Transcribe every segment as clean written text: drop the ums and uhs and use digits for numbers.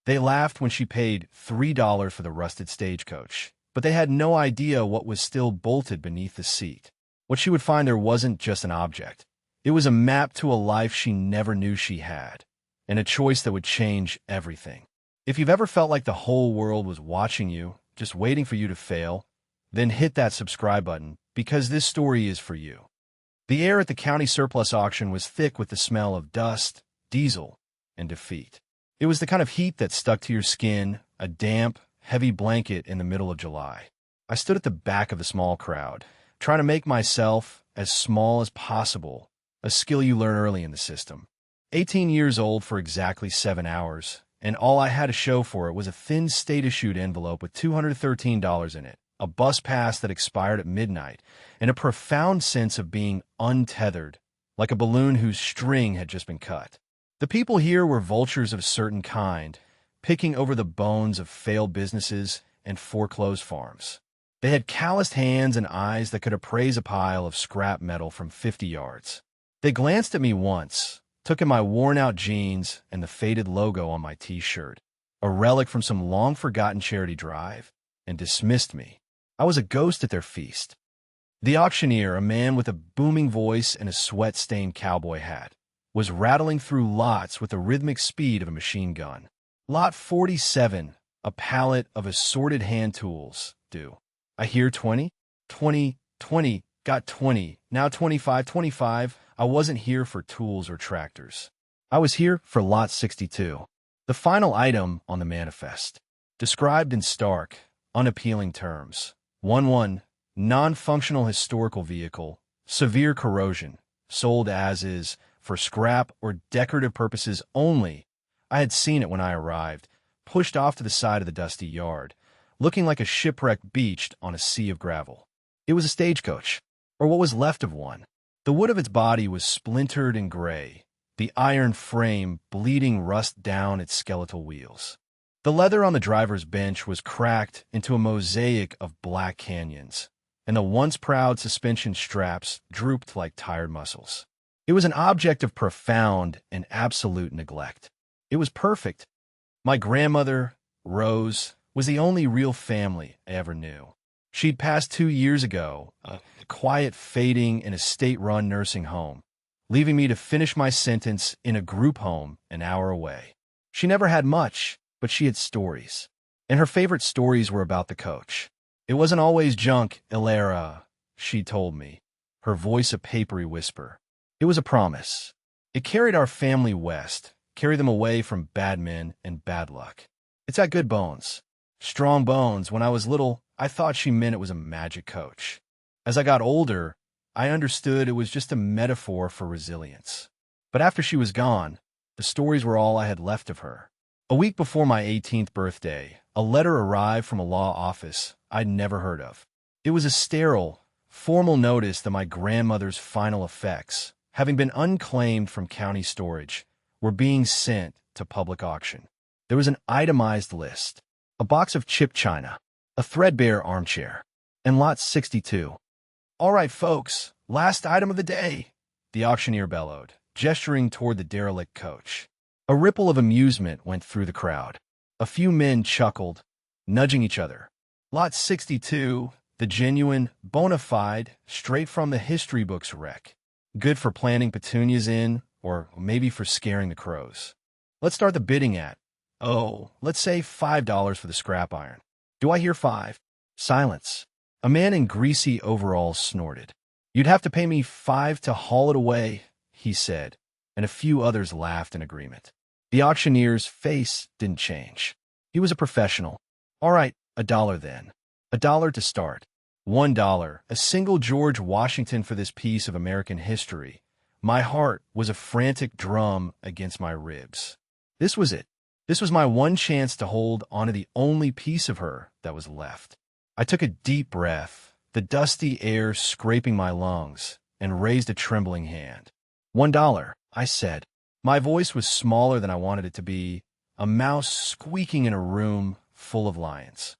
They laughed when she paid $3 for the rusted Stagecoach, but they had no idea what was still bolted beneath the seat. What she would find there wasn't just an object. It was a map to a life she never knew she had, and a choice that would change everything. If you've ever felt like the whole world was watching you, just waiting for you to fail, then hit that subscribe button, because this story is for you. The air at the county surplus auction was thick with the smell of dust, diesel, and defeat. It was the kind of heat that stuck to your skin, a damp, heavy blanket in the middle of July. I stood at the back of the small crowd, trying to make myself as small as possible, a skill you learn early in the system. 18 years old for exactly 7 hours, and all I had to show for it was a thin state-issued envelope with $213 in it, a bus pass that expired at midnight, and a profound sense of being untethered, like a balloon whose string had just been cut. The people here were vultures of a certain kind, picking over the bones of failed businesses and foreclosed farms. They had calloused hands and eyes that could appraise a pile of scrap metal from 50 yards. They glanced at me once, took in my worn-out jeans and the faded logo on my T-shirt, a relic from some long-forgotten charity drive, and dismissed me. I was a ghost at their feast. The auctioneer, a man with a booming voice and a sweat-stained cowboy hat, was rattling through lots with the rhythmic speed of a machine gun. Lot 47, a pallet of assorted hand tools, due. I hear 20, 20, 20, got 20, now 25, 25. I wasn't here for tools or tractors. I was here for Lot 62, the final item on the manifest. Described in stark, unappealing terms. 1-1, non-functional historical vehicle, severe corrosion, sold as is, for scrap or decorative purposes only. I had seen it when I arrived, pushed off to the side of the dusty yard, looking like a shipwreck beached on a sea of gravel. It was a stagecoach, or what was left of one. The wood of its body was splintered and gray, the iron frame bleeding rust down its skeletal wheels. The leather on the driver's bench was cracked into a mosaic of black canyons, and the once proud suspension straps drooped like tired muscles. It was an object of profound and absolute neglect. It was perfect. My grandmother, Rose, was the only real family I ever knew. She'd passed 2 years ago, a quiet fading in a state-run nursing home, leaving me to finish my sentence in a group home an hour away. She never had much, but she had stories. And her favorite stories were about the coach. It wasn't always junk, Ilera, she told me, her voice a papery whisper. It was a promise. It carried our family west, carried them away from bad men and bad luck. It's got good bones. Strong bones. When I was little, I thought she meant it was a magic coach. As I got older, I understood it was just a metaphor for resilience. But after she was gone, the stories were all I had left of her. A week before my 18th birthday, a letter arrived from a law office I'd never heard of. It was a sterile, formal notice that my grandmother's final effects, having been unclaimed from county storage, were being sent to public auction. There was an itemized list, a box of chip china, a threadbare armchair, and Lot 62. All right, folks, last item of the day, the auctioneer bellowed, gesturing toward the derelict coach. A ripple of amusement went through the crowd. A few men chuckled, nudging each other. Lot 62, the genuine, bona fide, straight from the history books wreck. Good for planting petunias in, or maybe for scaring the crows. Let's start the bidding at, let's say $5 for the scrap iron. Do I hear 5? Silence. A man in greasy overalls snorted. You'd have to pay me 5 to haul it away, he said, and a few others laughed in agreement. The auctioneer's face didn't change. He was a professional. All right, $1 then. $1 to start. $1, a single George Washington for this piece of American history. My heart was a frantic drum against my ribs. This was it. This was my one chance to hold onto the only piece of her that was left. I took a deep breath, the dusty air scraping my lungs, and raised a trembling hand. $1, I said. My voice was smaller than I wanted it to be, a mouse squeaking in a room full of lions.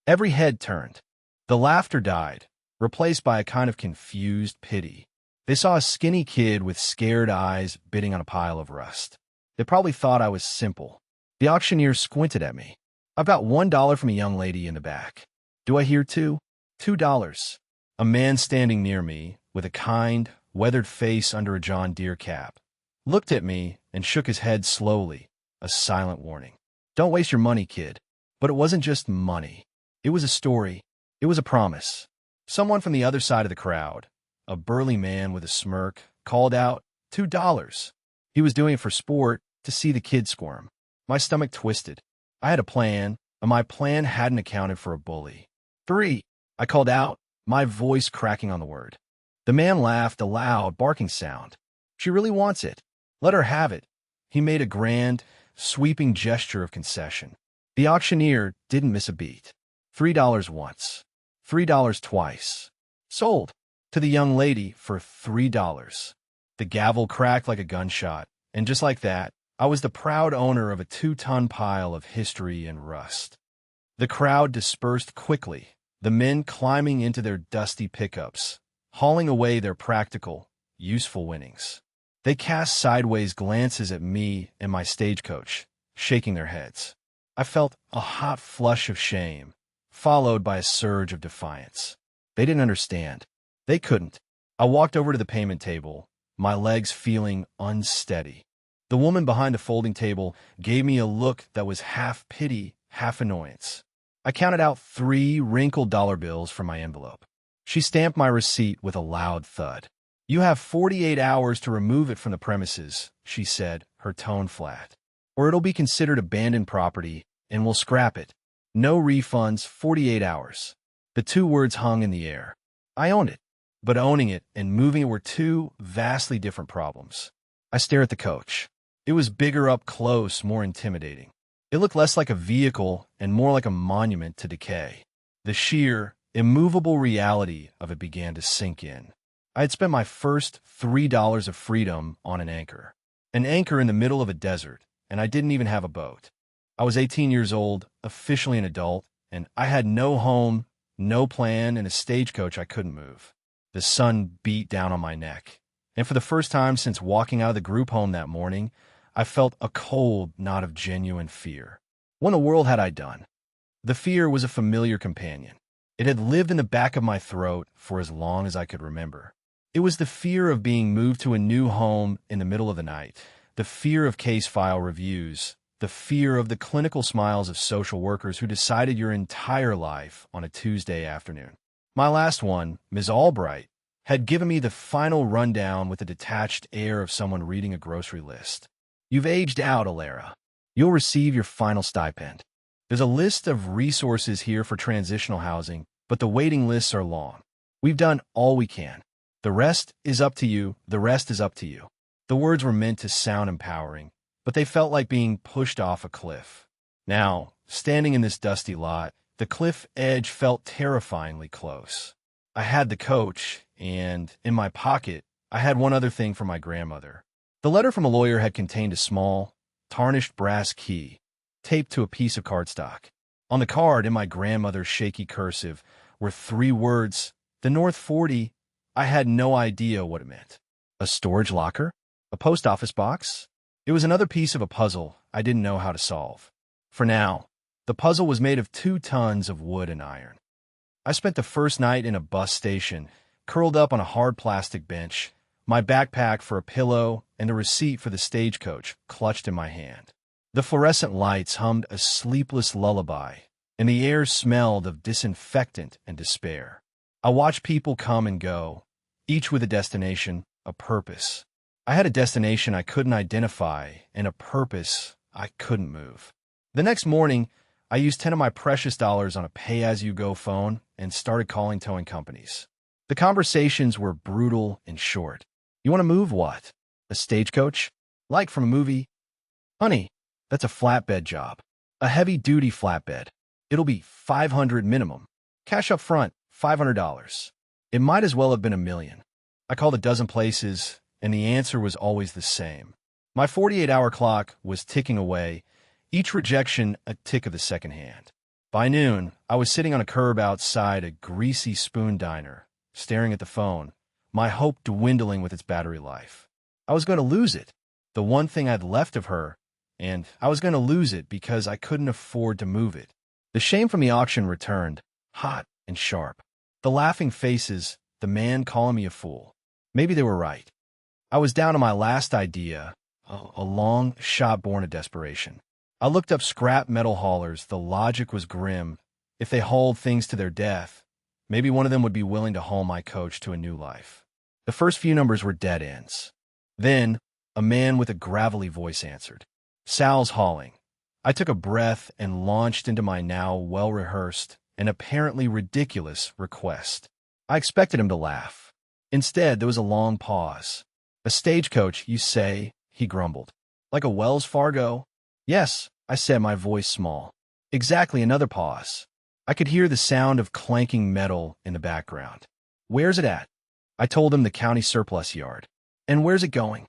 Every head turned. The laughter died, replaced by a kind of confused pity. They saw a skinny kid with scared eyes bidding on a pile of rust. They probably thought I was simple. The auctioneer squinted at me. "I've got $1 from a young lady in the back. Do I hear two?" $2. A man standing near me, with a kind, weathered face under a John Deere cap, looked at me and shook his head slowly, a silent warning. "Don't waste your money, kid." But it wasn't just money. It was a story. It was a promise. Someone from the other side of the crowd, a burly man with a smirk, called out, $2. He was doing it for sport, to see the kid squirm. My stomach twisted. I had a plan, and my plan hadn't accounted for a bully. "3," I called out, my voice cracking on the word. The man laughed, a loud, barking sound. "She really wants it. Let her have it." He made a grand, sweeping gesture of concession. The auctioneer didn't miss a beat. $3 once. $3 twice. "Sold." To the young lady for $3. The gavel cracked like a gunshot, and just like that, I was the proud owner of a 2-ton pile of history and rust. The crowd dispersed quickly, the men climbing into their dusty pickups, hauling away their practical, useful winnings. They cast sideways glances at me and my stagecoach, shaking their heads. I felt a hot flush of shame, followed by a surge of defiance. They didn't understand. They couldn't. I walked over to the payment table, my legs feeling unsteady. The woman behind the folding table gave me a look that was half pity, half annoyance. I counted out 3 wrinkled dollar bills from my envelope. She stamped my receipt with a loud thud. "You have 48 hours to remove it from the premises," she said, her tone flat. "Or it'll be considered abandoned property, and we'll scrap it. No refunds, 48 hours. The 2 words hung in the air. I owned it, but owning it and moving it were 2 vastly different problems. I stared at the coach. It was bigger up close, more intimidating. It looked less like a vehicle and more like a monument to decay. The sheer, immovable reality of it began to sink in. I had spent my first $3 of freedom on an anchor in the middle of a desert, and I didn't even have a boat. I was 18 years old, officially an adult, and I had no home, no plan, and a stagecoach I couldn't move. The sun beat down on my neck, and for the first time since walking out of the group home that morning, I felt a cold knot of genuine fear. What in the world had I done? The fear was a familiar companion. It had lived in the back of my throat for as long as I could remember. It was the fear of being moved to a new home in the middle of the night, the fear of case file reviews, the fear of the clinical smiles of social workers who decided your entire life on a Tuesday afternoon. My last one, Ms. Albright, had given me the final rundown with a detached air of someone reading a grocery list. "You've aged out, Alara. You'll receive your final stipend. There's a list of resources here for transitional housing, but the waiting lists are long. We've done all we can. The rest is up to you. The rest is up to you." The words were meant to sound empowering, but they felt like being pushed off a cliff. Now, standing in this dusty lot, the cliff edge felt terrifyingly close. I had the coach, and in my pocket, I had one other thing from my grandmother. The letter from a lawyer had contained a small, tarnished brass key, taped to a piece of cardstock. On the card, in my grandmother's shaky cursive, were 3 words, "The North 40. I had no idea what it meant. A storage locker? A post office box? It was another piece of a puzzle I didn't know how to solve. For now, the puzzle was made of 2 tons of wood and iron. I spent the first night in a bus station, curled up on a hard plastic bench, my backpack for a pillow and the receipt for the stagecoach clutched in my hand. The fluorescent lights hummed a sleepless lullaby, and the air smelled of disinfectant and despair. I watched people come and go, each with a destination, a purpose. I had a destination I couldn't identify and a purpose I couldn't move. The next morning, I used 10 of my precious dollars on a pay-as-you-go phone and started calling towing companies. The conversations were brutal and short. "You want to move what? A stagecoach? Like from a movie?" "Honey, that's a flatbed job. A heavy-duty flatbed. It'll be $500 minimum. Cash up front, $500. It might as well have been $1 million. I called a dozen places, and the answer was always the same. My 48-hour clock was ticking away, each rejection a tick of the second hand. By noon, I was sitting on a curb outside a greasy spoon diner, staring at the phone, my hope dwindling with its battery life. I was going to lose it, the one thing I'd left of her, and I was going to lose it because I couldn't afford to move it. The shame from the auction returned, hot and sharp. The laughing faces, the man calling me a fool. Maybe they were right. I was down to my last idea, a long shot born of desperation. I looked up scrap metal haulers. The logic was grim. If they hauled things to their death, maybe one of them would be willing to haul my coach to a new life. The first few numbers were dead ends. Then, a man with a gravelly voice answered. "Sal's hauling." I took a breath and launched into my now well-rehearsed and apparently ridiculous request. I expected him to laugh. Instead, there was a long pause. "A stagecoach, you say?" he grumbled. "Like a Wells Fargo?" "Yes," I said, my voice small. Exactly. Another pause. I could hear the sound of clanking metal in the background. "Where's it at?" I told him the county surplus yard. "And where's it going?"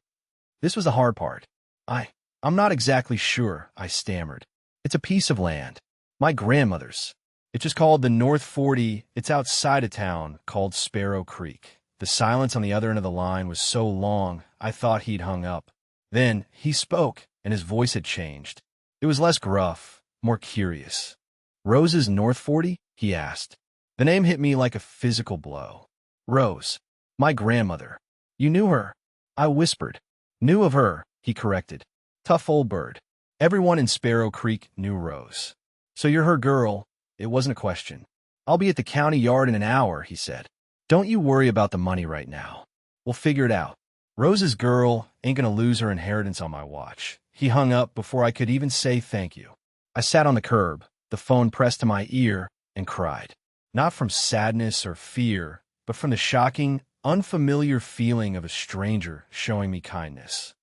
This was the hard part. I'm not exactly sure," I stammered. "It's a piece of land. My grandmother's. It's just called the North 40. It's outside of town, called Sparrow Creek." The silence on the other end of the line was so long, I thought he'd hung up. Then he spoke, and his voice had changed. It was less gruff, more curious. "Rose's North 40? He asked. The name hit me like a physical blow. "Rose. My grandmother. You knew her?" I whispered. "Knew of her," he corrected. "Tough old bird. Everyone in Sparrow Creek knew Rose." "So you're her girl?" It wasn't a question. "I'll be at the county yard in an hour," he said. "Don't you worry about the money right now. We'll figure it out. Rose's girl ain't gonna lose her inheritance on my watch." He hung up before I could even say thank you. I sat on the curb, the phone pressed to my ear, and cried. Not from sadness or fear, but from the shocking, unfamiliar feeling of a stranger showing me kindness.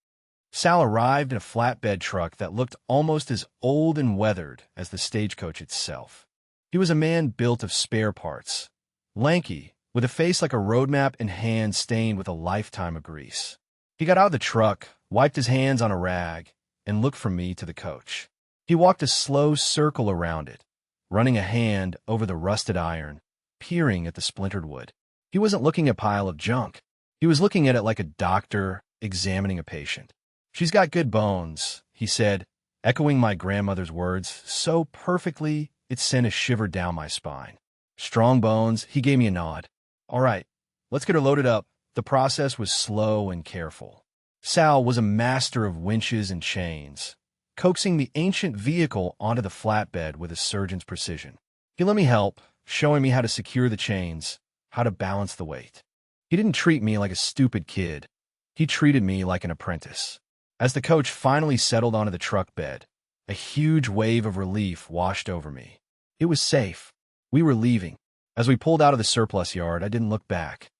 Sal arrived in a flatbed truck that looked almost as old and weathered as the stagecoach itself. He was a man built of spare parts, lanky, with a face like a road map and hands stained with a lifetime of grease. He got out of the truck, wiped his hands on a rag, and looked from me to the coach. He walked a slow circle around it, running a hand over the rusted iron, peering at the splintered wood. He wasn't looking at a pile of junk. He was looking at it like a doctor examining a patient. "She's got good bones," he said, echoing my grandmother's words so perfectly it sent a shiver down my spine. "Strong bones." He gave me a nod. "All right, let's get her loaded up." The process was slow and careful. Sal was a master of winches and chains, coaxing the ancient vehicle onto the flatbed with a surgeon's precision. He let me help, showing me how to secure the chains, how to balance the weight. He didn't treat me like a stupid kid. He treated me like an apprentice. As the coach finally settled onto the truck bed, a huge wave of relief washed over me. It was safe. We were leaving. As we pulled out of the surplus yard, I didn't look back.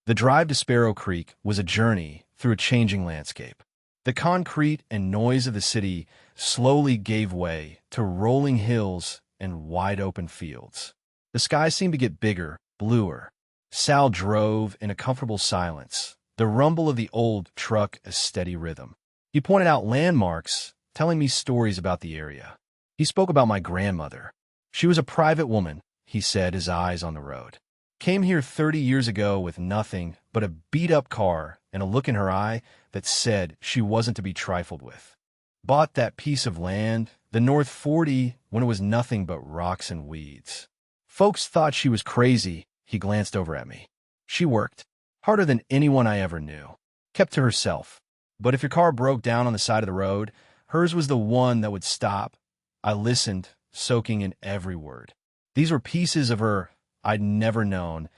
The drive to Sparrow Creek was a journey through a changing landscape. The concrete and noise of the city slowly gave way to rolling hills and wide-open fields. The sky seemed to get bigger, bluer. Sal drove in a comfortable silence, the rumble of the old truck a steady rhythm. He pointed out landmarks, telling me stories about the area. He spoke about my grandmother. "She was a private woman," he said, his eyes on the road. "Came here 30 years ago with nothing but a beat-up car and a look in her eye that said she wasn't to be trifled with. Bought that piece of land, the North 40, when it was nothing but rocks and weeds. Folks thought she was crazy." He glanced over at me. "She worked harder than anyone I ever knew. Kept to herself. But if your car broke down on the side of the road, hers was the one that would stop." I listened, soaking in every word. These were pieces of her I'd never known,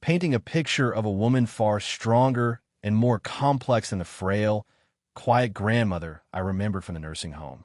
painting a picture of a woman far stronger and more complex than the frail, quiet grandmother I remembered from the nursing home.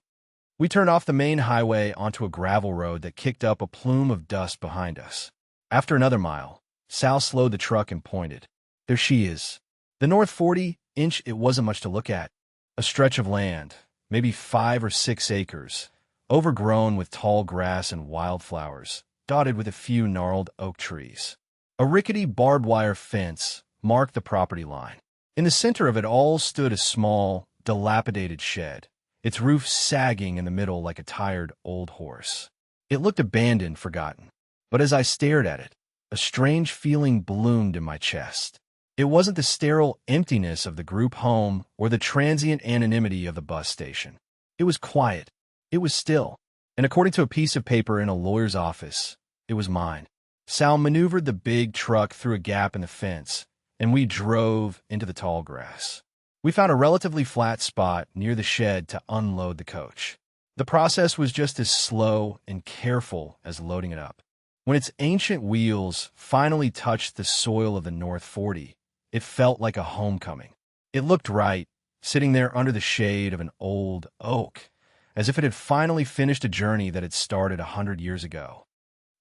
We turned off the main highway onto a gravel road that kicked up a plume of dust behind us. After another mile, Sal slowed the truck and pointed. "There she is. The North 40-inch, it wasn't much to look at. A stretch of land, maybe 5 or 6 acres, overgrown with tall grass and wildflowers, dotted with a few gnarled oak trees. A rickety barbed wire fence marked the property line. In the center of it all stood a small, dilapidated shed, its roof sagging in the middle like a tired old horse. It looked abandoned, forgotten. But as I stared at it, a strange feeling bloomed in my chest. It wasn't the sterile emptiness of the group home or the transient anonymity of the bus station. It was quiet. It was still. And according to a piece of paper in a lawyer's office, it was mine. Sal maneuvered the big truck through a gap in the fence, and we drove into the tall grass. We found a relatively flat spot near the shed to unload the coach. The process was just as slow and careful as loading it up. When its ancient wheels finally touched the soil of the North 40, it felt like a homecoming. It looked right, sitting there under the shade of an old oak, as if it had finally finished a journey that had started 100 years ago.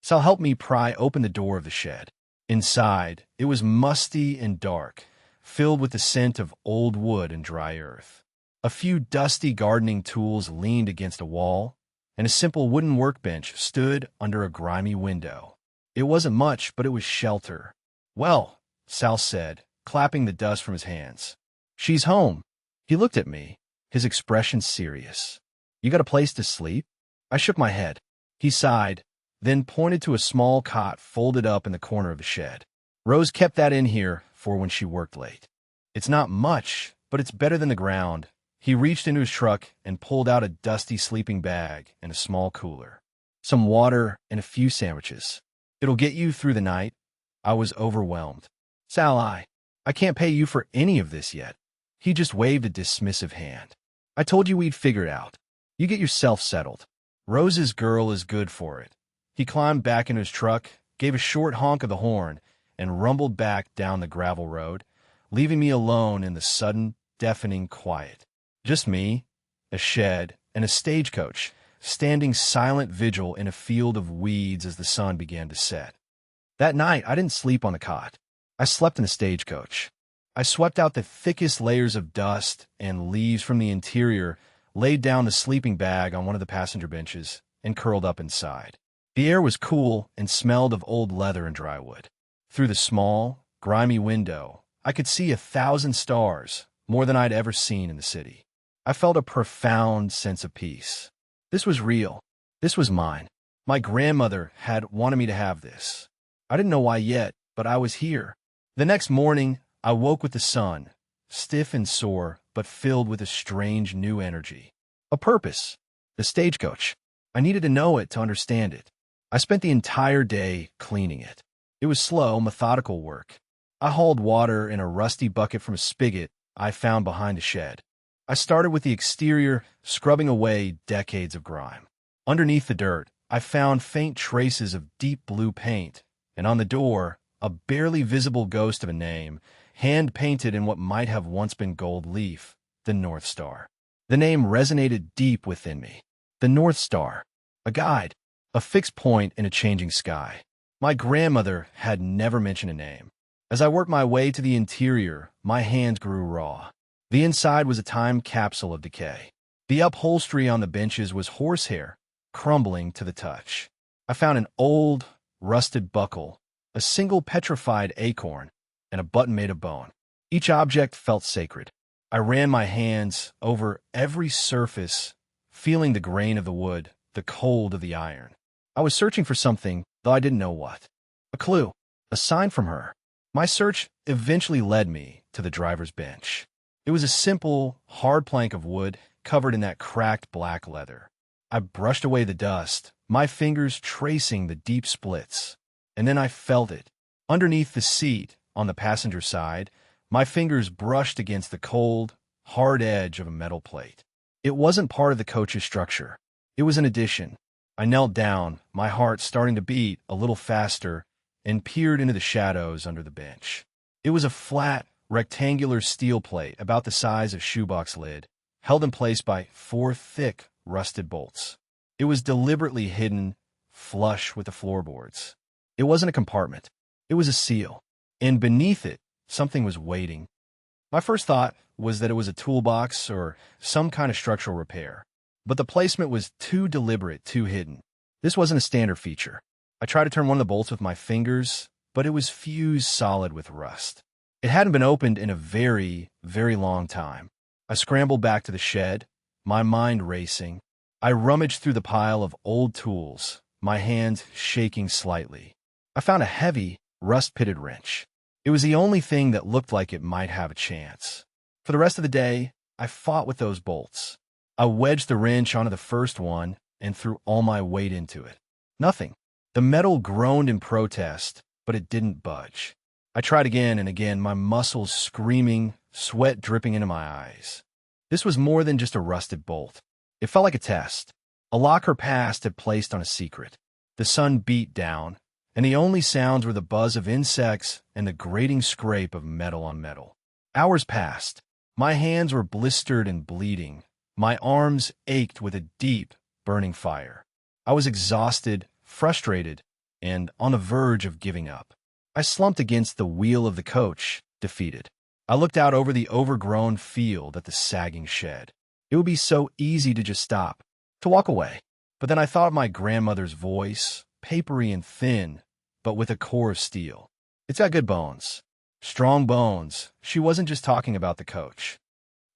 Sal helped me pry open the door of the shed. Inside, it was musty and dark, filled with the scent of old wood and dry earth. A few dusty gardening tools leaned against a wall, and a simple wooden workbench stood under a grimy window. It wasn't much, but it was shelter. "Well," Sal said, clapping the dust from his hands. "She's home." He looked at me, his expression serious. "You got a place to sleep?" I shook my head. He sighed, then pointed to a small cot folded up in the corner of the shed. "Rose kept that in here for when she worked late. It's not much, but it's better than the ground." He reached into his truck and pulled out a dusty sleeping bag and a small cooler. "Some water and a few sandwiches. It'll get you through the night." I was overwhelmed. "Sal, I can't pay you for any of this yet." He just waved a dismissive hand. "I told you we'd figure it out. You get yourself settled. Rose's girl is good for it." He climbed back into his truck, gave a short honk of the horn, and rumbled back down the gravel road, leaving me alone in the sudden, deafening quiet. Just me, a shed, and a stagecoach, standing silent vigil in a field of weeds as the sun began to set. That night, I didn't sleep on the cot. I slept in the stagecoach. I swept out the thickest layers of dust and leaves from the interior, laid down the sleeping bag on one of the passenger benches, and curled up inside. The air was cool and smelled of old leather and dry wood. Through the small, grimy window, I could see 1,000 stars, more than I'd ever seen in the city. I felt a profound sense of peace. This was real. This was mine. My grandmother had wanted me to have this. I didn't know why yet, but I was here. The next morning, I woke with the sun, stiff and sore, but filled with a strange new energy. A purpose. The stagecoach. I needed to know it to understand it. I spent the entire day cleaning it. It was slow, methodical work. I hauled water in a rusty bucket from a spigot I found behind the shed. I started with the exterior, scrubbing away decades of grime. Underneath the dirt, I found faint traces of deep blue paint, and on the door, a barely visible ghost of a name, hand-painted in what might have once been gold leaf, the North Star. The name resonated deep within me. The North Star. A guide. A fixed point in a changing sky. My grandmother had never mentioned a name. As I worked my way to the interior, my hands grew raw. The inside was a time capsule of decay. The upholstery on the benches was horsehair, crumbling to the touch. I found an old, rusted buckle, a single petrified acorn, and a button made of bone. Each object felt sacred. I ran my hands over every surface, feeling the grain of the wood, the cold of the iron. I was searching for something, though I didn't know what. A clue, a sign from her. My search eventually led me to the driver's bench. It was a simple, hard plank of wood covered in that cracked black leather. I brushed away the dust, my fingers tracing the deep splits. And then I felt it. Underneath the seat, on the passenger side, my fingers brushed against the cold, hard edge of a metal plate. It wasn't part of the coach's structure. It was an addition. I knelt down, my heart starting to beat a little faster, and peered into the shadows under the bench. It was a flat, rectangular steel plate about the size of a shoebox lid, held in place by 4 thick, rusted bolts. It was deliberately hidden, flush with the floorboards. It wasn't a compartment. It was a seal. And beneath it, something was waiting. My first thought was that it was a toolbox or some kind of structural repair. But the placement was too deliberate, too hidden. This wasn't a standard feature. I tried to turn one of the bolts with my fingers, but it was fused solid with rust. It hadn't been opened in a very, very long time. I scrambled back to the shed, my mind racing. I rummaged through the pile of old tools, my hands shaking slightly. I found a heavy, rust-pitted wrench. It was the only thing that looked like it might have a chance. For the rest of the day, I fought with those bolts. I wedged the wrench onto the first one and threw all my weight into it. Nothing. The metal groaned in protest, but it didn't budge. I tried again and again, my muscles screaming, sweat dripping into my eyes. This was more than just a rusted bolt. It felt like a test, a lock her past had placed on a secret. The sun beat down, and the only sounds were the buzz of insects and the grating scrape of metal on metal. Hours passed. My hands were blistered and bleeding. My arms ached with a deep, burning fire. I was exhausted, frustrated, and on the verge of giving up. I slumped against the wheel of the coach, defeated. I looked out over the overgrown field at the sagging shed. It would be so easy to just stop, to walk away. But then I thought of my grandmother's voice, papery and thin, but with a core of steel. It's got good bones. Strong bones. She wasn't just talking about the coach.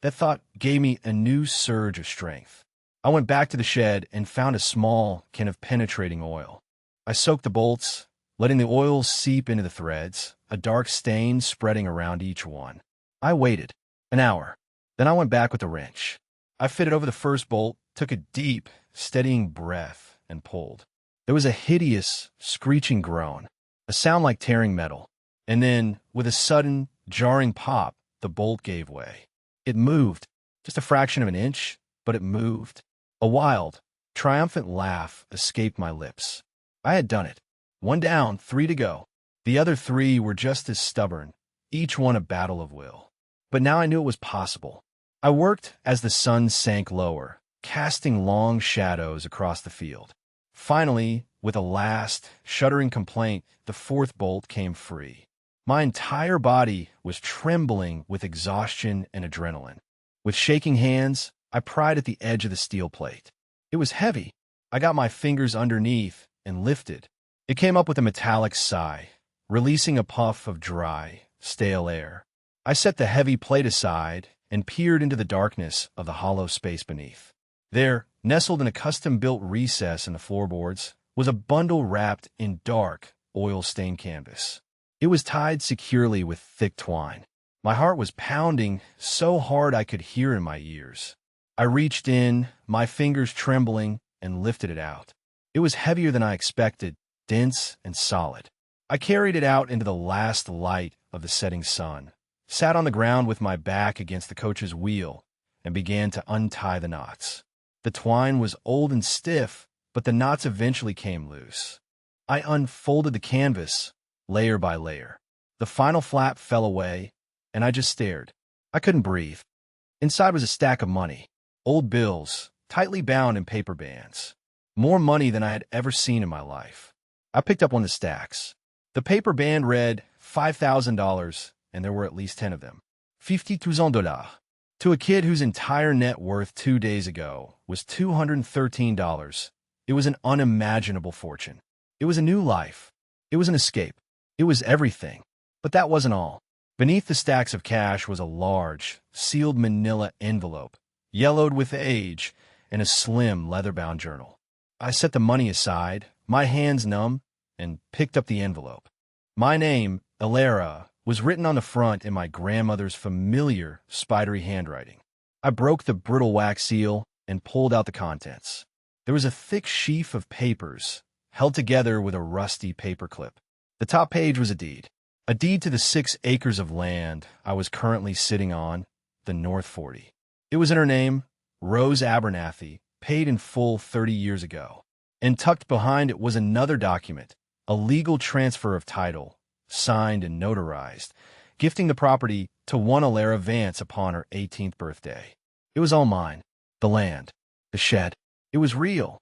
That thought gave me a new surge of strength. I went back to the shed and found a small can of penetrating oil. I soaked the bolts, letting the oil seep into the threads, a dark stain spreading around each one. I waited. An hour. Then I went back with the wrench. I fitted over the first bolt, took a deep, steadying breath, and pulled. There was a hideous, screeching groan, a sound like tearing metal. And then, with a sudden, jarring pop, the bolt gave way. It moved, just a fraction of an inch, but it moved. A wild, triumphant laugh escaped my lips. I had done it. 1 down, 3 to go. The other 3 were just as stubborn, each one a battle of will. But now I knew it was possible. I worked as the sun sank lower, casting long shadows across the field. Finally, with a last, shuddering complaint, the 4th bolt came free. My entire body was trembling with exhaustion and adrenaline. With shaking hands, I pried at the edge of the steel plate. It was heavy. I got my fingers underneath and lifted. It came up with a metallic sigh, releasing a puff of dry, stale air. I set the heavy plate aside and peered into the darkness of the hollow space beneath. There, nestled in a custom-built recess in the floorboards, was a bundle wrapped in dark, oil-stained canvas. It was tied securely with thick twine. My heart was pounding so hard I could hear in my ears. I reached in, my fingers trembling, and lifted it out. It was heavier than I expected, dense and solid. I carried it out into the last light of the setting sun, sat on the ground with my back against the coach's wheel, and began to untie the knots. The twine was old and stiff, but the knots eventually came loose. I unfolded the canvas, layer by layer. The final flap fell away, and I just stared. I couldn't breathe. Inside was a stack of money, old bills, tightly bound in paper bands. More money than I had ever seen in my life. I picked up one of the stacks. The paper band read $5,000, and there were at least 10 of them. $50,000. To a kid whose entire net worth 2 days ago was $213, it was an unimaginable fortune. It was a new life. It was an escape. It was everything. But that wasn't all. Beneath the stacks of cash was a large, sealed manila envelope, yellowed with age, and a slim, leather-bound journal. I set the money aside, my hands numb, and picked up the envelope. My name, Alara, was written on the front in my grandmother's familiar, spidery handwriting. I broke the brittle wax seal and pulled out the contents. There was a thick sheaf of papers, held together with a rusty paperclip. The top page was a deed to the 6 acres of land I was currently sitting on, the North 40. It was in her name, Rose Abernathy, paid in full 30 years ago. And tucked behind it was another document, a legal transfer of title, signed and notarized, gifting the property to one Alara Vance upon her 18th birthday. It was all mine. The land. The shed. It was real.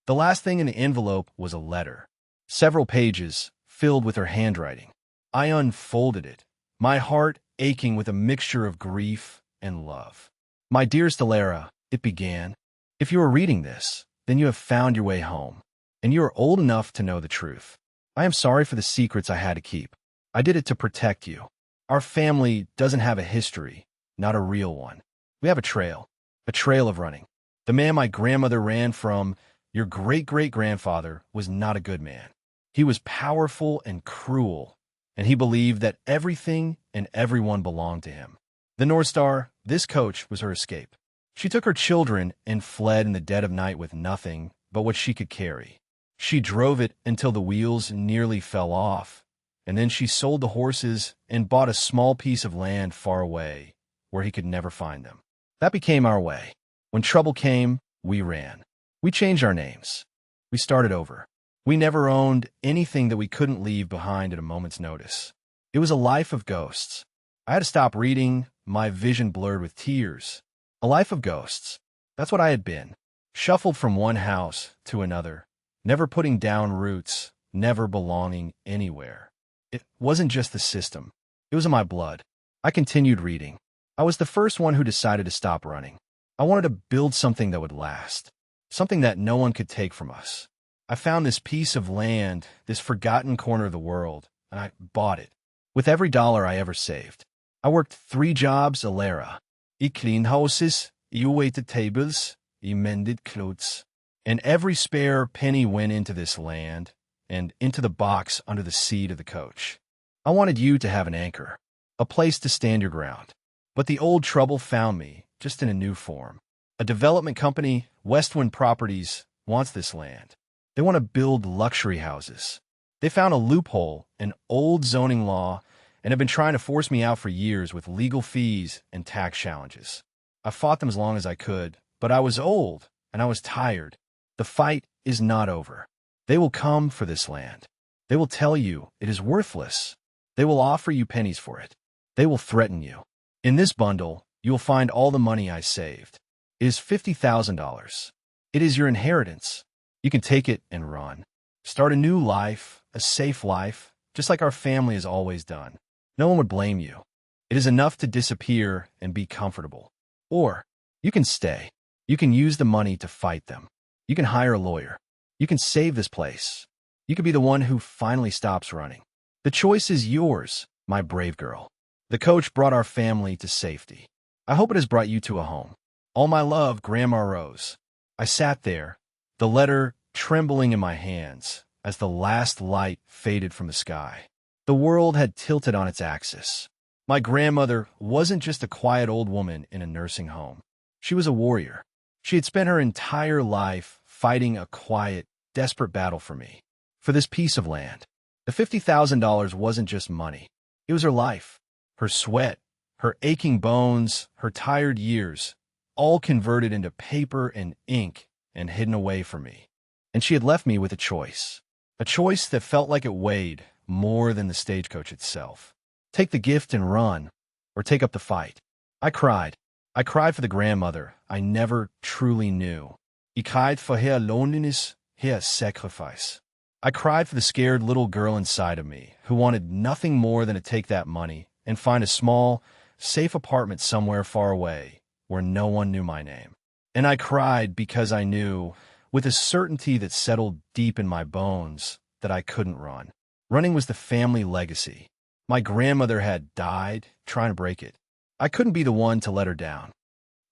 The last thing in the envelope was a letter. Several pages, filled with her handwriting. I unfolded it, my heart aching with a mixture of grief and love. My dearest Alara, it began. If you are reading this, then you have found your way home, and you are old enough to know the truth. I am sorry for the secrets I had to keep. I did it to protect you. Our family doesn't have a history, not a real one. We have a trail of running. The man my grandmother ran from, your great-great-grandfather, was not a good man. He was powerful and cruel, and he believed that everything and everyone belonged to him. The North Star, this coach, was her escape. She took her children and fled in the dead of night with nothing but what she could carry. She drove it until the wheels nearly fell off, and then she sold the horses and bought a small piece of land far away where he could never find them. That became our way. When trouble came, we ran. We changed our names. We started over. We never owned anything that we couldn't leave behind at a moment's notice. It was a life of ghosts. I had to stop reading, my vision blurred with tears. A life of ghosts. That's what I had been. Shuffled from one house to another, never putting down roots, never belonging anywhere. It wasn't just the system. It was in my blood. I continued reading. I was the first one who decided to stop running. I wanted to build something that would last, something that no one could take from us. I found this piece of land, this forgotten corner of the world, and I bought it. With every dollar I ever saved. I worked 3 jobs a lira. I cleaned houses, I waited tables, I mended clothes. And every spare penny went into this land and into the box under the seat of the coach. I wanted you to have an anchor, a place to stand your ground. But the old trouble found me, just in a new form. A development company, Westwind Properties, wants this land. They want to build luxury houses. They found a loophole, an old zoning law, and have been trying to force me out for years with legal fees and tax challenges. I fought them as long as I could, but I was old, and I was tired. The fight is not over. They will come for this land. They will tell you it is worthless. They will offer you pennies for it. They will threaten you. In this bundle, you will find all the money I saved. It is $50,000. It is your inheritance. You can take it and run. Start a new life, a safe life, just like our family has always done. No one would blame you. It is enough to disappear and be comfortable. Or you can stay. You can use the money to fight them. You can hire a lawyer. You can save this place. You can be the one who finally stops running. The choice is yours, my brave girl. The coach brought our family to safety. I hope it has brought you to a home. All my love, Grandma Rose. I sat there, the letter trembling in my hands as the last light faded from the sky. The world had tilted on its axis. My grandmother wasn't just a quiet old woman in a nursing home. She was a warrior. She had spent her entire life fighting a quiet, desperate battle for me, for this piece of land. The $50,000 wasn't just money. It was her life, her sweat, her aching bones, her tired years, all converted into paper and ink and hidden away from me. And she had left me with a choice that felt like it weighed more than the stagecoach itself. Take the gift and run, or take up the fight. I cried. I cried for the grandmother I never truly knew. I cried for her loneliness, her sacrifice. I cried for the scared little girl inside of me who wanted nothing more than to take that money and find a small, safe apartment somewhere far away where no one knew my name. And I cried because I knew, with a certainty that settled deep in my bones, that I couldn't run. Running was the family legacy. My grandmother had died trying to break it. I couldn't be the one to let her down.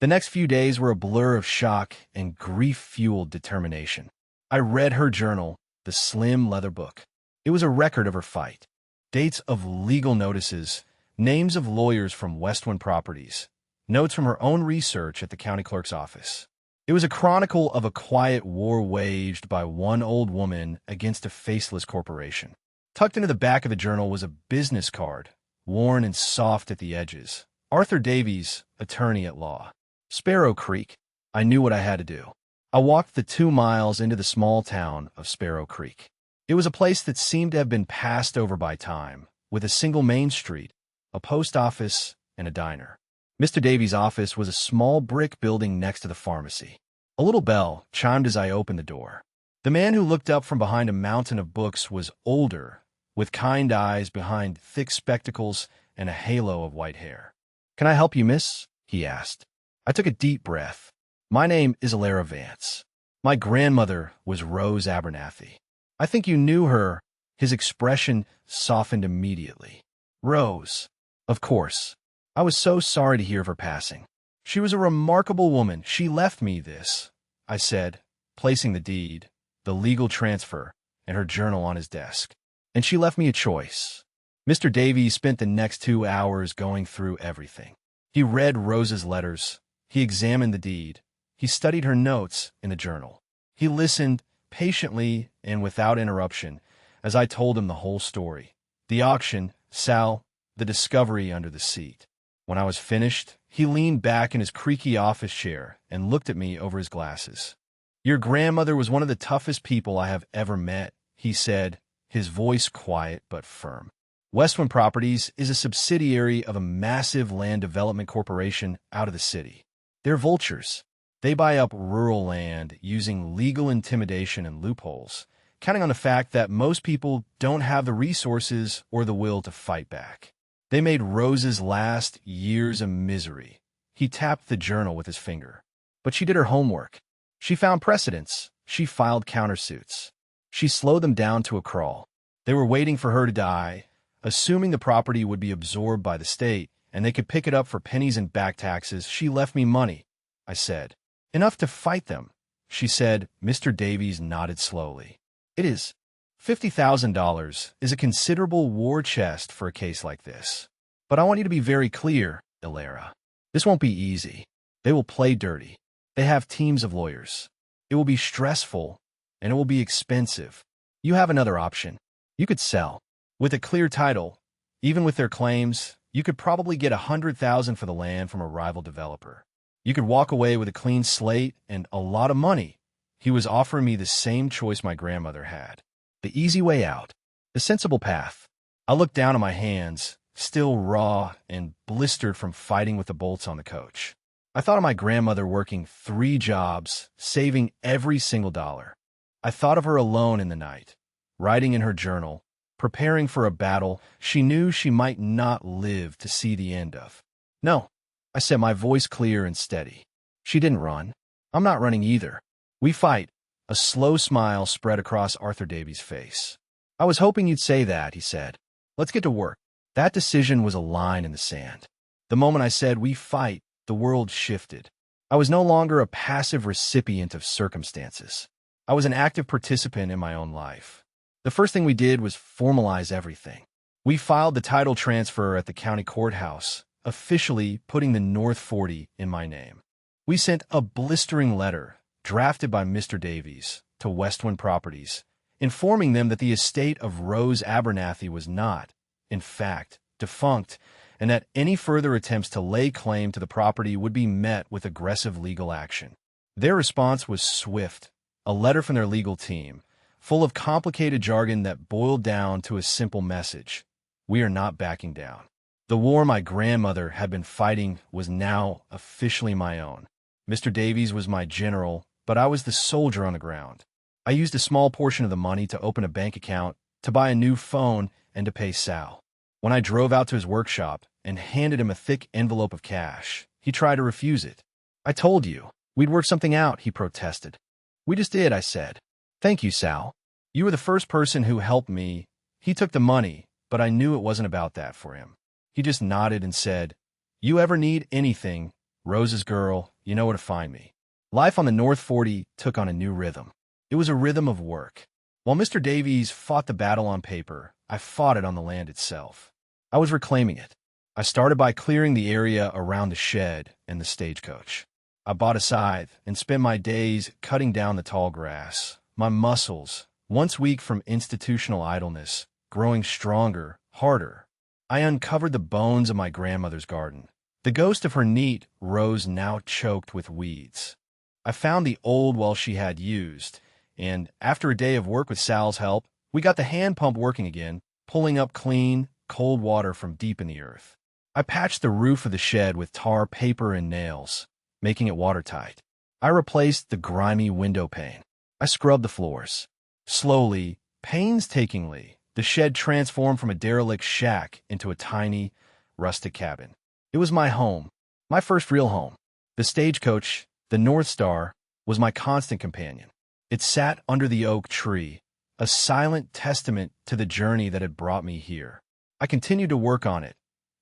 The next few days were a blur of shock and grief-fueled determination. I read her journal, the slim leather book. It was a record of her fight. Dates of legal notices, names of lawyers from Westwind Properties, notes from her own research at the county clerk's office. It was a chronicle of a quiet war waged by one old woman against a faceless corporation. Tucked into the back of the journal was a business card, worn and soft at the edges. Arthur Davies, attorney at law. Sparrow Creek. I knew what I had to do. I walked the 2 miles into the small town of Sparrow Creek. It was a place that seemed to have been passed over by time, with a single main street, a post office, and a diner. Mr. Davies' office was a small brick building next to the pharmacy. A little bell chimed as I opened the door. The man who looked up from behind a mountain of books was older, with kind eyes behind thick spectacles and a halo of white hair. "Can I help you, miss?" he asked. I took a deep breath. "My name is Alara Vance. My grandmother was Rose Abernathy. I think you knew her." His expression softened immediately. "Rose. Of course. I was so sorry to hear of her passing. She was a remarkable woman. She left me this," I said, placing the deed, the legal transfer, and her journal on his desk. "And she left me a choice." Mr. Davies spent the next 2 hours going through everything. He read Rose's letters. He examined the deed. He studied her notes in the journal. He listened patiently and without interruption as I told him the whole story. The auction, Sal, the discovery under the seat. When I was finished, he leaned back in his creaky office chair and looked at me over his glasses. "Your grandmother was one of the toughest people I have ever met," he said, his voice quiet but firm. "Westwind Properties is a subsidiary of a massive land development corporation out of the city. They're vultures. They buy up rural land using legal intimidation and loopholes, counting on the fact that most people don't have the resources or the will to fight back. They made Rose's last years a misery." He tapped the journal with his finger. "But she did her homework. She found precedents. She filed countersuits. She slowed them down to a crawl. They were waiting for her to die, assuming the property would be absorbed by the state, and they could pick it up for pennies and back taxes. She left me money," I said. "Enough to fight them," she said. Mr. Davies nodded slowly. "It is. $50,000 is a considerable war chest for a case like this. But I want you to be very clear, Ilera. This won't be easy. They will play dirty. They have teams of lawyers. It will be stressful, and it will be expensive. You have another option. You could sell. With a clear title, even with their claims, you could probably get $100,000 for the land from a rival developer. You could walk away with a clean slate and a lot of money." He was offering me the same choice my grandmother had. The easy way out. The sensible path. I looked down at my hands, still raw and blistered from fighting with the bolts on the coach. I thought of my grandmother working 3 jobs, saving every single dollar. I thought of her alone in the night, writing in her journal, preparing for a battle she knew she might not live to see the end of. "No," I said, my voice clear and steady. "She didn't run. I'm not running either. We fight." A slow smile spread across Arthur Davies' face. "I was hoping you'd say that," he said. "Let's get to work." That decision was a line in the sand. The moment I said, "we fight," the world shifted. I was no longer a passive recipient of circumstances. I was an active participant in my own life. The first thing we did was formalize everything. We filed the title transfer at the county courthouse, officially putting the North 40 in my name. We sent a blistering letter, drafted by Mr. Davies, to Westwind Properties, informing them that the estate of Rose Abernathy was not, in fact, defunct, and that any further attempts to lay claim to the property would be met with aggressive legal action. Their response was swift, a letter from their legal team, full of complicated jargon that boiled down to a simple message: "We are not backing down." The war my grandmother had been fighting was now officially my own. Mr. Davies was my general, but I was the soldier on the ground. I used a small portion of the money to open a bank account, to buy a new phone, and to pay Sal. When I drove out to his workshop and handed him a thick envelope of cash, he tried to refuse it. "I told you, we'd work something out," he protested. "We just did," I said. "Thank you, Sal. You were the first person who helped me." He took the money, but I knew it wasn't about that for him. He just nodded and said, "You ever need anything, Rose's girl, you know where to find me." Life on the North 40 took on a new rhythm. It was a rhythm of work. While Mr. Davies fought the battle on paper, I fought it on the land itself. I was reclaiming it. I started by clearing the area around the shed and the stagecoach. I bought a scythe and spent my days cutting down the tall grass, my muscles, once weak from institutional idleness, growing stronger, harder. I uncovered the bones of my grandmother's garden, the ghost of her neat rose now choked with weeds. I found the old well she had used, and after a day of work with Sal's help, we got the hand pump working again, pulling up clean, cold water from deep in the earth. I patched the roof of the shed with tar, paper, and nails, making it watertight. I replaced the grimy window pane. I scrubbed the floors. Slowly, painstakingly, the shed transformed from a derelict shack into a tiny, rustic cabin. It was my home, my first real home. The stagecoach, the North Star, was my constant companion. It sat under the oak tree, a silent testament to the journey that had brought me here. I continued to work on it,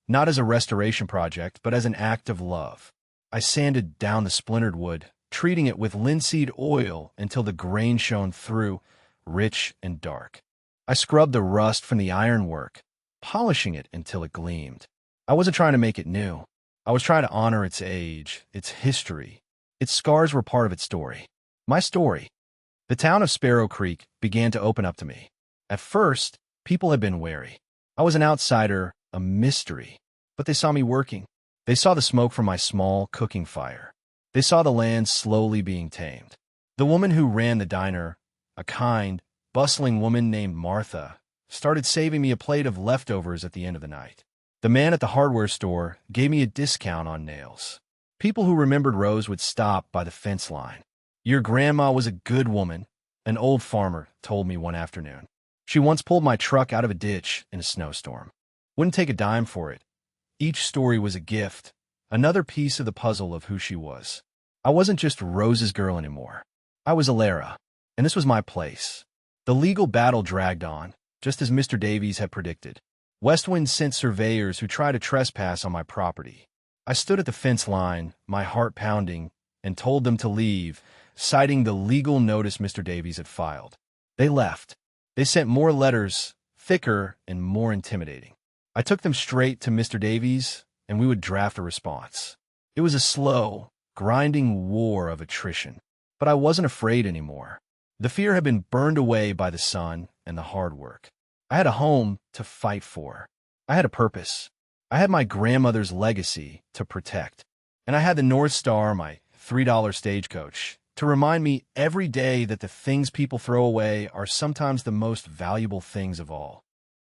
not as a restoration project, but as an act of love. I sanded down the splintered wood, treating it with linseed oil until the grain shone through, rich and dark. I scrubbed the rust from the ironwork, polishing it until it gleamed. I wasn't trying to make it new. I was trying to honor its age, its history. Its scars were part of its story. My story. The town of Sparrow Creek began to open up to me. At first, people had been wary. I was an outsider, a mystery. But they saw me working. They saw the smoke from my small cooking fire. They saw the land slowly being tamed. The woman who ran the diner, a kind, bustling woman named Martha, started saving me a plate of leftovers at the end of the night. The man at the hardware store gave me a discount on nails. People who remembered Rose would stop by the fence line. Your grandma was a good woman, an old farmer told me one afternoon. She once pulled my truck out of a ditch in a snowstorm. Wouldn't take a dime for it. Each story was a gift, another piece of the puzzle of who she was. I wasn't just Rose's girl anymore. I was Alara, and this was my place. The legal battle dragged on, just as Mr. Davies had predicted. Westwind sent surveyors who tried to trespass on my property. I stood at the fence line, my heart pounding, and told them to leave, citing the legal notice Mr. Davies had filed. They left. They sent more letters, thicker and more intimidating. I took them straight to Mr. Davies, and we would draft a response. It was a slow, grinding war of attrition. But I wasn't afraid anymore. The fear had been burned away by the sun and the hard work. I had a home to fight for. I had a purpose. I had my grandmother's legacy to protect. And I had the North Star, my $3 Stagecoach, to remind me every day that the things people throw away are sometimes the most valuable things of all.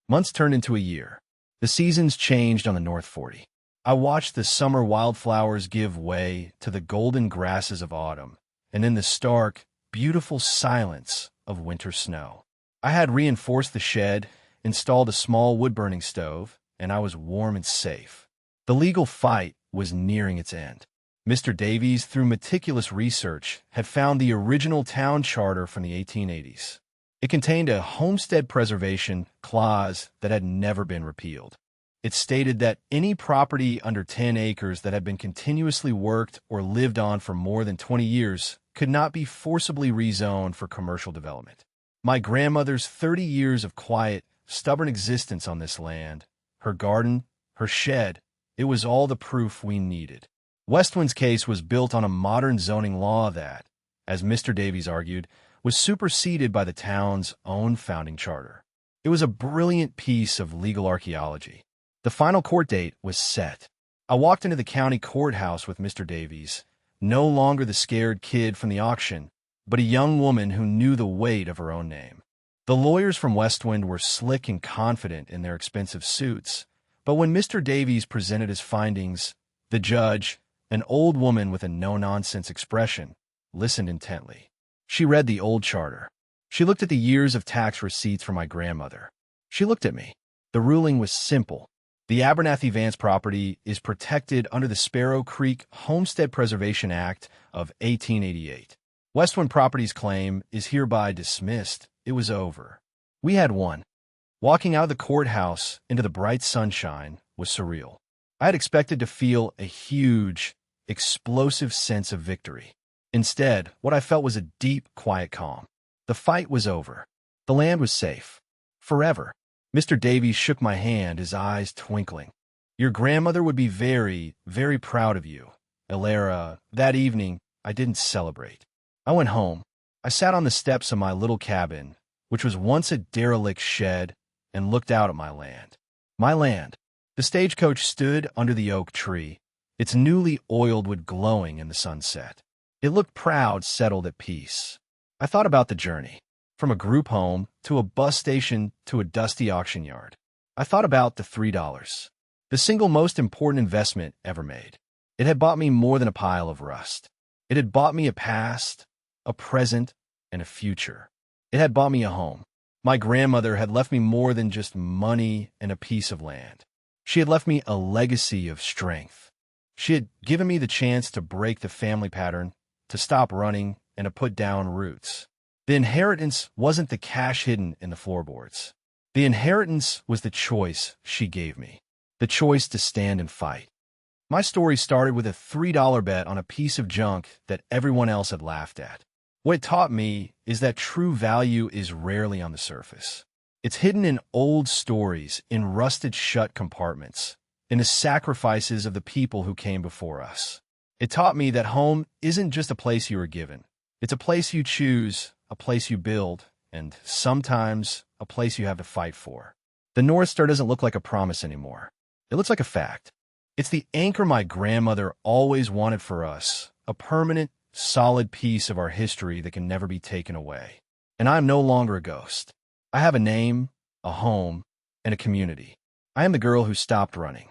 Months turned into a year. The seasons changed on the North 40. I watched the summer wildflowers give way to the golden grasses of autumn, and in the stark, beautiful silence of winter snow. I had reinforced the shed, installed a small wood-burning stove, and I was warm and safe. The legal fight was nearing its end. Mr. Davies, through meticulous research, had found the original town charter from the 1880s. It contained a homestead preservation clause that had never been repealed. It stated that any property under 10 acres that had been continuously worked or lived on for more than 20 years could not be forcibly rezoned for commercial development. My grandmother's 30 years of quiet, stubborn existence on this land, her garden, her shed, it was all the proof we needed. Westwind's case was built on a modern zoning law that, as Mr. Davies argued, was superseded by the town's own founding charter. It was a brilliant piece of legal archaeology. The final court date was set. I walked into the county courthouse with Mr. Davies, no longer the scared kid from the auction, but a young woman who knew the weight of her own name. The lawyers from Westwind were slick and confident in their expensive suits, but when Mr. Davies presented his findings, the judge, an old woman with a no-nonsense expression, listened intently. She read the old charter. She looked at the years of tax receipts from my grandmother. She looked at me. The ruling was simple. The Abernathy Vance property is protected under the Sparrow Creek Homestead Preservation Act of 1888. Westwind Properties' claim is hereby dismissed. It was over. We had won. Walking out of the courthouse into the bright sunshine was surreal. I had expected to feel a huge, explosive sense of victory. Instead, what I felt was a deep, quiet calm. The fight was over. The land was safe. Forever. Mr. Davies shook my hand, his eyes twinkling. Your grandmother would be very, very proud of you. Alara, that evening, I didn't celebrate. I went home. I sat on the steps of my little cabin, which was once a derelict shed, and looked out at my land. My land. The stagecoach stood under the oak tree, its newly oiled wood glowing in the sunset. It looked proud, settled at peace. I thought about the journey. From a group home, to a bus station, to a dusty auction yard. I thought about the $3. The single most important investment ever made. It had bought me more than a pile of rust. It had bought me a past, a present, and a future. It had bought me a home. My grandmother had left me more than just money and a piece of land. She had left me a legacy of strength. She had given me the chance to break the family pattern, to stop running, and to put down roots. The inheritance wasn't the cash hidden in the floorboards. The inheritance was the choice she gave me, the choice to stand and fight. My story started with a $3 bet on a piece of junk that everyone else had laughed at. What it taught me is that true value is rarely on the surface. It's hidden in old stories, in rusted-shut compartments, in the sacrifices of the people who came before us. It taught me that home isn't just a place you are given. It's a place you choose, a place you build, and sometimes a place you have to fight for. The North Star doesn't look like a promise anymore. It looks like a fact. It's the anchor my grandmother always wanted for us, a permanent, solid piece of our history that can never be taken away. And I'm no longer a ghost. I have a name, a home, and a community. I am the girl who stopped running.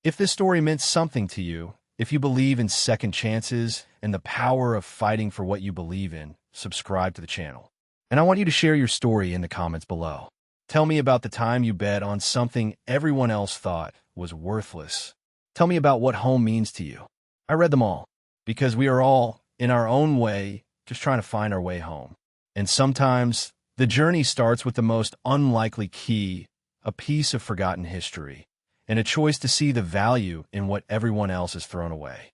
If this story meant something to you, if you believe in second chances and the power of fighting for what you believe in, subscribe to the channel. And I want you to share your story in the comments below. Tell me about the time you bet on something everyone else thought was worthless. Tell me about what home means to you. I read them all, because we are all, in our own way, just trying to find our way home. And sometimes, the journey starts with the most unlikely key, a piece of forgotten history, and a choice to see the value in what everyone else has thrown away.